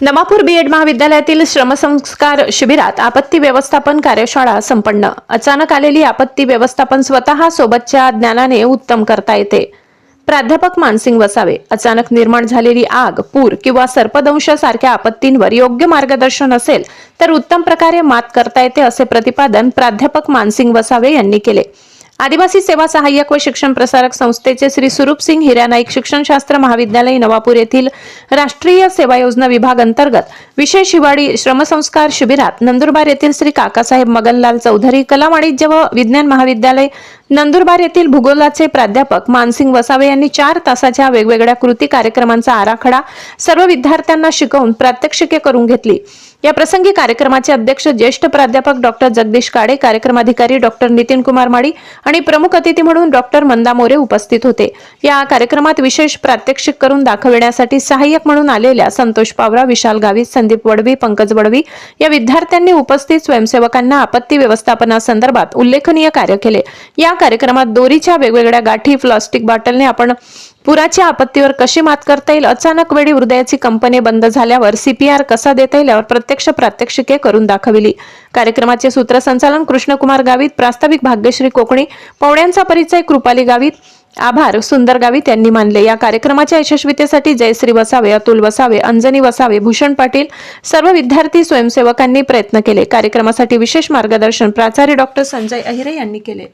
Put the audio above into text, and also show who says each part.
Speaker 1: Navapur B.Ed महाविद्यालयातील श्रमसंस्कार शिबिरात आपत्ती व्यवस्थापन कार्यशाळा संपन्न। अचानक आलेली आपत्ती व्यवस्थापन स्वतः सोबतच्या ज्ञानाने उत्तम करता येते। प्राध्यापक मानसिंग वसावे। अचानक निर्माण झालेली आग, पूर किंवा सर्पदंश सारख्या आपत्तींवर योग्य मार्गदर्शन असेल तर उत्तम प्रकारे मात करता येते, असे प्रतिपादन प्राध्यापक मानसिंग वसावे यांनी केले। आदिवासी सेवा सहाय्यक व शिक्षण प्रसारक संस्थेचे श्री स्वरूप सिंग हिरानाईक शिक्षणशास्त्र महाविद्यालय नवापूर येथील राष्ट्रीय सेवा योजना विभाग अंतर्गत विशेष हिवाळी श्रमसंस्कार शिबिरात नंदुरबार येथील श्री काकासाहेब मगनलाल चौधरी कला वाणिज्य व विज्ञान महाविद्यालय नंदुरबार येथील भूगोलाचे प्राध्यापक मानसिंग वसावे यांनी 4 तासाच्या वेगवेगळ्या कृती कार्यक्रमांचा आराखडा सर्व विद्यार्थ्यांना शिकवून प्रात्यक्षिके करून घेतली। या प्रसंगी कार्यक्रमाचे अध्यक्ष ज्येष्ठ प्राध्यापक डॉक्टर जगदीश काळे, कार्यक्रमाधिकारी डॉक्टर नितीन कुमार माडी आणि प्रमुख अतिथी म्हणून डॉक्टर मंदा मोरे उपस्थित होते। या कार्यक्रमात विशेष प्रात्यक्षिक करून दाखविण्यासाठी सहाय्यक म्हणून आलेल्या संतोष पावरा, विशाल गावित, संदीप वडवी, पंकज वडवी या विद्यार्थ्यांनी उपस्थित स्वयंसेवकांना आपत्ती व्यवस्थापनासंदर्भात उल्लेखनीय कार्य केले। या कार्यक्रमात दोरीच्या वेगवेगळ्या गाठी, प्लास्टिक बॉटलने आपण पुराच्या आपत्तीवर कशी मात करता येईल, अचानक वेळी हृदयाची कंपने बंद झाल्यावर सीपीआर कसा देता येईल यावर प्रत्यक्ष प्रात्यक्षिके करून दाखविली। कार्यक्रमाचे सूत्रसंचालन कृष्णकुमार गावित, प्रास्ताविक भाग्यश्री कोकणी, पाहुण्यांचा परिचय कृपाली गावित, आभार सुंदर गावित यांनी मानले। या कार्यक्रमाच्या यशस्वीतेसाठी जयश्री वसावे, अतुल वसावे, अंजनी वसावे, भूषण पाटील सर्व विद्यार्थी स्वयंसेवकांनी प्रयत्न केले। कार्यक्रमासाठी विशेष मार्गदर्शन प्राचार्य डॉक्टर संजय अहिरे यांनी केले।